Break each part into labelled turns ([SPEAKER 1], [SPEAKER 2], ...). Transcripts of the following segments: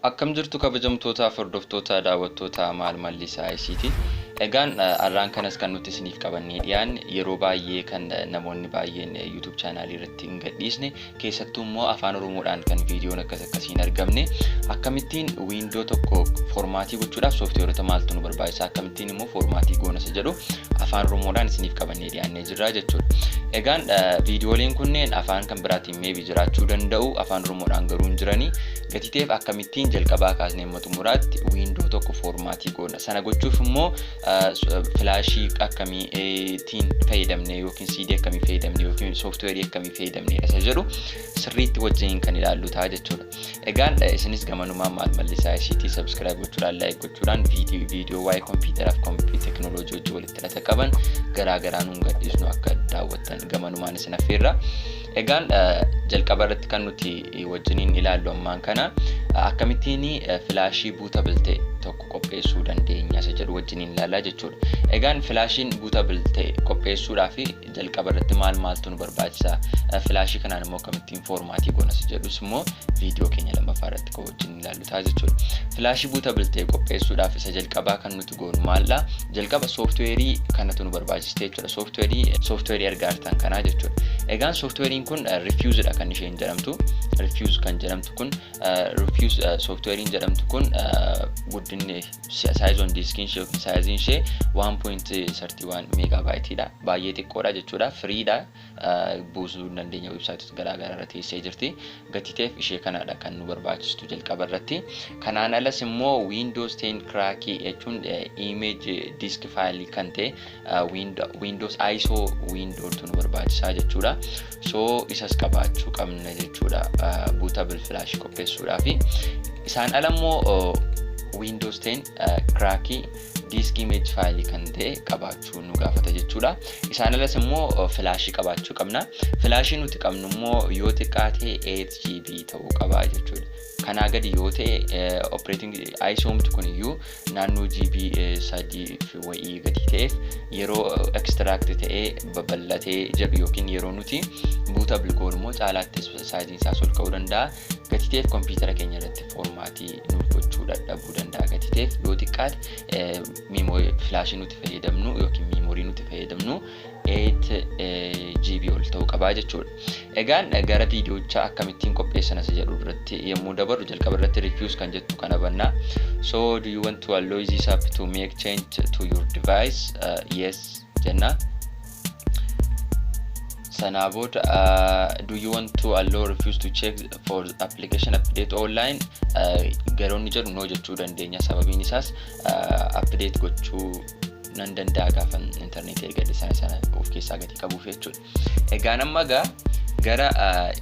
[SPEAKER 1] Akkam jirtu kabajamtoota hordoftoota daawwattoota maal mallisaa ICT. Egaan arraan kanas kan nuti isiniif qabannee dhiyaanne yeroo baay'ee kan namoonni baay'een YouTube channel irratti hin gadhiisne keessattuu immoo afaan Oromoodhaan kan viidiyoon akkasiin argamne akkamittiin Windows tokko formatii gochuudhaaf sooftiweerota maaltu nu barbaachisa akkamittiin immoo formatii goona isa jedhu afaan Oromoodhaan isiniif qabannee dhiyaannee jirra jechuudha. Egaan viidiyooleen kunneen afaan kan biraatiin maybe jiraachuu danda'u afaan Oromoodhaan garuu hin jirani. Gatiteef akkamittiin jalqabaa kaasnee muraatti Windows tokko formatii goona. Sana gochuuf immoo flashii akkamiitiin fayyadamne yookiin CD akkamii fayyadamne yookiin software akkamii fayyadamne isa jedhu sirriitti wajjin kan ilaallu ta'a jechuudha. Egaan isinis gamanumaan maal mallisaa ICT subscribe gochuudhaan like gochuudhaan viidiyoo waa'ee kompiitaraaf kompiitar teknooloojii wajjin walitti hidhata qaban garaa nuun gadhiisnu akka daawwattan gamanumaan isin affeerra. Egaan jalqaba irratti kan nuti wajjiniin ilaallu ammaan kana akkamittiin flashii bootable ta'e tokko qopheessuu dandeenya isa jedhu wajjiniin ilaalaa jechuudha. Egaan flashiin bootable ta'e qopheessuudhaaf jalqaba irratti maaltu nu barbaachisa flashii kanaan immoo akkamittiin formatii goona isa jedhus immoo viidiyoo keenya lammaffaa irratti kan wajjin ilaallu ta'a jechuudha. Flashii bootable ta'e qopheessuudhaaf isa jalqabaa kan nuti goonu maalla jalqaba softweerii kanatu nu barbaachisa jechuudha. Softweerii argaa jirtan kanaa jechuudha. Egaan softweeriin kun refuse dha kan isheen jedhamtu. Refuse kan jedhamtu kun refuse softweeriin jedhamtu kun guddinni size on disk ishee yookiin size ishee 1.31 megabyte dha. Baay'ee xiqqoodha jechuudha. Free dha. Buusuu dandeenya website garaa garaa irratti teessee jirti. Gatiteef ishee kanadha kan nu barbaachistu jalqaba irratti. Kanaan alas immoo Windows 10 crack jechuun image disk file kan ta'e Windows ISO Windows nu barbaachisaa jechuudha. So isas qabaachuu qabna jechuudha. Bootable flash qopheessuudhaaf. Isaan ala immoo Windows 10 crack disk image file kan ta'e qabaachuu nu gaafata jechuudha. Isaan alas immoo flash qabaachuu qabna. Flash nuti qabnu immoo yoo xiqqaate 8GB ta'uu qaba jechuudha. Kanaa gadi yoo ta'e operating ISO kun iyyuu naannoo GB 3 wayii gadi ta'eef yeroo extract ta'ee babal'atee jedhu yookiin yeroo nuti bootable goonu immoo caalaatti size isaa ol ka'uu danda'a. Gatiteef kompiitara keenya irratti formatii nuuf gochuu dadhabuu danda'a. Gatiteef yoo xiqqaate memory flash nuti fayyadamnu yookiin memory nuti fayyadamnu 8GB ol ta'uu qaba jechuudha. Egaan gara viidiyoocha akkamittiin qopheessan isa jedhu irratti yemmuu dabarru jalqaba irratti refuse kan jettu kana banna. So do you want to allow this app to make change to your device? Yes jenna. Sanabot, do you want to allow refuse to check for application update online? Garoonni jedhu no jechuu dandeenya. Sababiin isaas update gochuu nan danda'a gaafa internetii erga sana of keessaa gadi qabuuf jechuudha. Egaan amma gara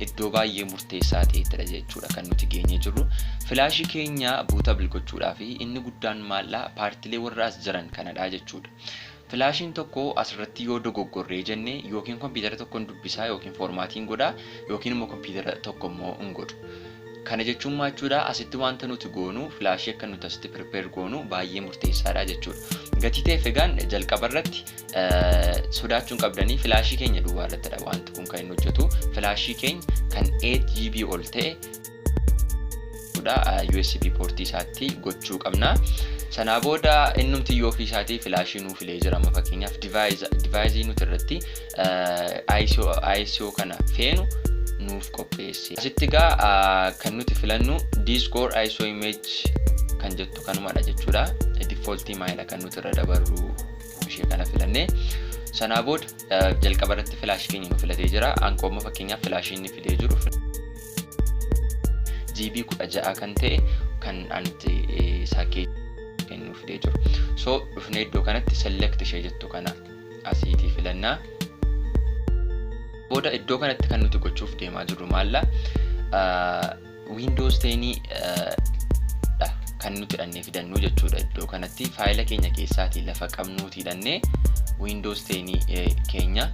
[SPEAKER 1] iddoo baay'ee murteessaa ta'ettidha jechuudha kan nuti geenyee jirru. Flashii keenya bootable gochuudhaaf inni guddaan maalla paartilee warra as jiran kanadha jechuudha. Flashiin tokko asirratti yoo dogoggorree jenne yookiin kompiitara tokkoon dubbisaa yookiin formatiin godhaa yookiin immoo kompiitara tokko immoo hin godhu. Kana jechuun maachuudha asitti wanta nuti goonu flashii akka nuti asitti prepare goonu baay'ee murteessaadha jechuudha. Gatiteef egaan jalqaba irratti sodaachuun qabdanii flashii keenya duwwaa irrattidha wanti kun kan inni hojjetu. Flashii keenya kan 8GB ol ta'e USB port isaatti gochuu qabna. Sana booda innumti yoo ofiisaatii flashii nuuf filee jira amma fakkeenyaaf device nuti irratti ISO kana feenu nuuf qopheesse. Asitti kan nuti filannu disk or ISO image kan jettu kanumadha jechuudha. Default maayila kan nuti irra dabarru ishee kana filanne. Sana booda jalqaba irratti flash keenya nu filatee jira. Ankooma fakkeenyaaf flash inni filee jiru GB 16 kan ta'e kan anti saakee kennu filee jiru. So dhufnee iddoo kanatti select ishee jettu kana asiitii filannaa. Booda iddoo kanatti kan nuti gochuuf deemaa jirru maalla Windows 10 kan nuti dhannee fidannu jechuudha. Iddoo kanatti faayila keenya keessaatii lafa qabnuutii dhannee Windows 10 keenya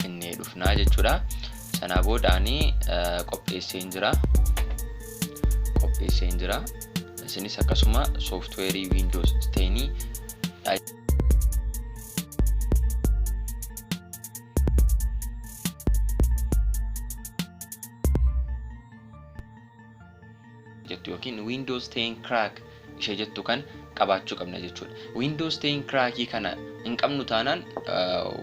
[SPEAKER 1] finnee dhufnaa jechuudha. Sana boodaanii qopheesseen jira. Isinis akkasuma softweerii Windows 10 jettu yookiin Windows 10 crack ishee jettu kan qabaachuu qabna jechuudha. Windows 10 crackii kana hin qabnu taanaan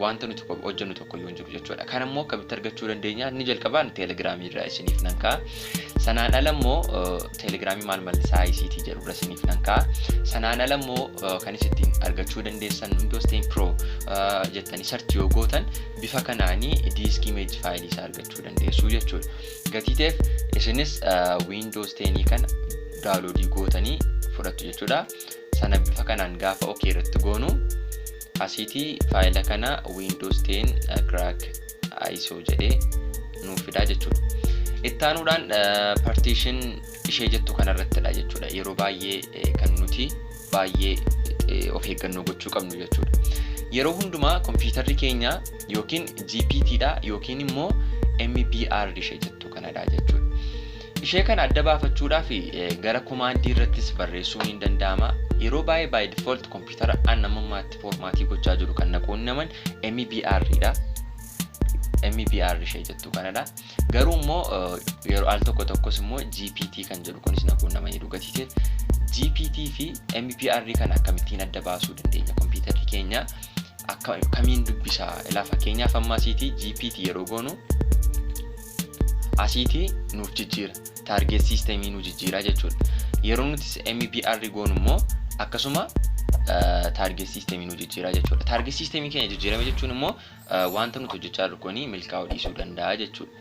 [SPEAKER 1] wanta nuti hojjennu tokko iyyuu hin jiru jechuudha. Kan immoo akkamitti argachuu dandeenya? Inni jalqabaan Telegiraamii irraa isiniif nan ka'a. Sanaan ala immoo Telegiraamii maal mallisaa ICT jedhu irraa isiniif nan ka'a. Sanaan ala immoo kan isittiin argachuu dandeessan Windows 10 Pro jettanii search yoo gootan bifa kanaanii diiskii image faayilii isaa argachuu dandeessu jechuudha. Gatiiteef isinis Windows 10 kana daawunloodii gootanii fudhattu jechuudha. Sana bifa kanaan gaafa okay irratti goonu asiitii faayila kana Windows 10 crack ISO jedhee nuuf fidaa jechuudha. Ittaanuudhaan partition ishee jettu kanarrattidha jechuudha. Yeroo baay'ee kan nuti baay'ee of eeggannoo gochuu qabnu jechuudha. Yeroo hundumaa kompiitarri keenya yookiin GPTdha yookiin immoo MBR ishee jettu kanadha jechuudha. Ishee kana adda baafachuudhaaf gara command irrattis barreessuun hin danda'ama. Yeroo baay'ee by default computer annamummaatti formatii gochaa jiru kan naqoonnaman MBRdha. MBR ishee jettu kanadha. Garuu immoo yeroo al tokkos immoo GPT kan jedhu kunis naqoonnaman jedhu gatiiteef GPT fi MBR kana akkamittiin adda baasuu dandeenya computerri keenya akkamiin dubbisaa ilaa fakkeenyaaf amma asiitii GPT yeroo goonu asiitii nuuf jijjiira target systemii nuuf jijjiira jechuudha. Yeroo nuti MBR goonu immoo akkasuma target systemii nuuf jijjiira jechuudha. Target systemii keenya jijjiirame jechuun immoo wanta nuti hojjechaa jirru kuni milkaa'uu dhiisuu danda'a jechuudha.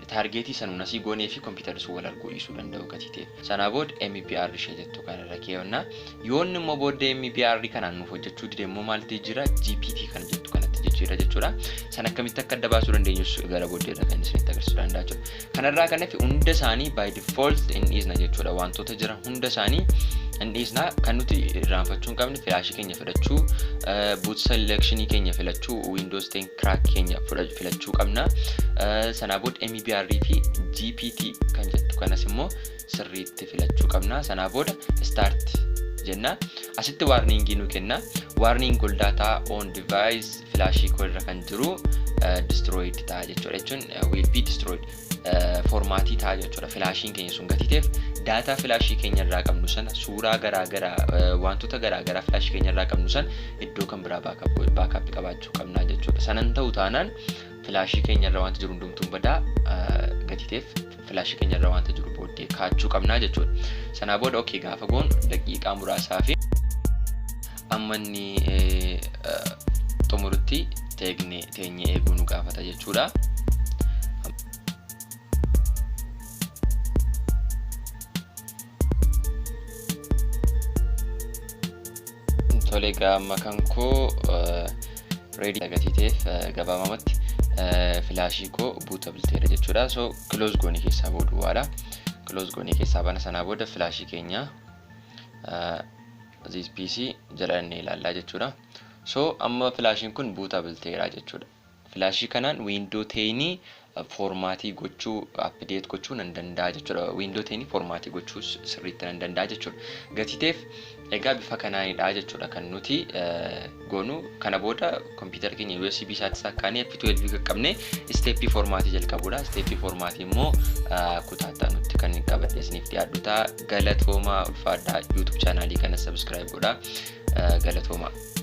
[SPEAKER 1] Targetii sanuun asii goonee fi computer sun wal arguu dhiisuu danda'u gatiiteef. Sana booda MBR ishee jettu kanarra keewwanna. Yoonni immoo booda MBR kanaan nuuf hojjechuu dide immoo maaltu jira GPT kan jettu kanatti jijjiira jechuudha. Sana akkamitti akka adda baasuu dandeenyus gara booddeerra kan isinitti agarsiisuu danda'a jechuudha. Kanarraa kan hafe hunda isaanii by default hin dhiisna jechuudha. Wantoota jiran hunda isaanii hin dhiisna. Kan nuti irraanfachuu hin qabne filaashii keenya filachuu, boot selection keenya filachuu, Windows 10 crack keenya filachuu qabna. Sana booda MBR fi GPT kan jettu kanas immoo sirriitti filachuu qabna. Sana booda start jenna. Asitti warningii nu kenna. Warning all data on device flashii koirra kan jiru destroyed ta'a jechuudha. Jechuun will be destroyed. Formatii ta'a jechuudha. Flashiin keenya sun gatiiteef data flashii keenya irraa qabnu sana suuraa garaagaraa wantoota garaagaraa flashii keenya irraa qabnu sana iddoo kan biraa backup qabaachuu qabna jechuudha. Sanan ta'u taanaan flashii keenya irraa wanta jiru hundumtuun badaa gatiiteef flashii keenya irraa wanta jiru booddee kaachuu qabna jechuudha. Sana booda okay gaafa goon daqiiqaa muraasaa fi amma inni xumurutti teenyee eeguu nu gaafata jechuudha. Tole gaama kan koo ready gatiiteef gabaabamatti flashii koo bootable ta'eera jechuudha. So close goonii keessaa booduwaadha. Close goonii keessaa bana sanaa booda flashii keenya this PC jalannee ilaallaa jechuudha. So amma flashiin kun bootable ta'eera jechuudha. Flashii kanaan Windows 10 formatii gochuu update gochuu nan danda'a jechuudha. Windows 10 formatii gochuu sirriitti nan danda'a jechuudha. Gatiiteef egaa bifa kanaanidha jechuudha kan nuti goonu. Kana booda computer keenya USB isaatti sakkaanee F12 qaqqabne step formatii jalqabuudha. Step formatii immoo kutaataa nuti kan qabadhe isiniif dhiyaadhu ta'a. Galatooma ulfaadhaa YouTube channel kana subscribe godhaa. Galatooma.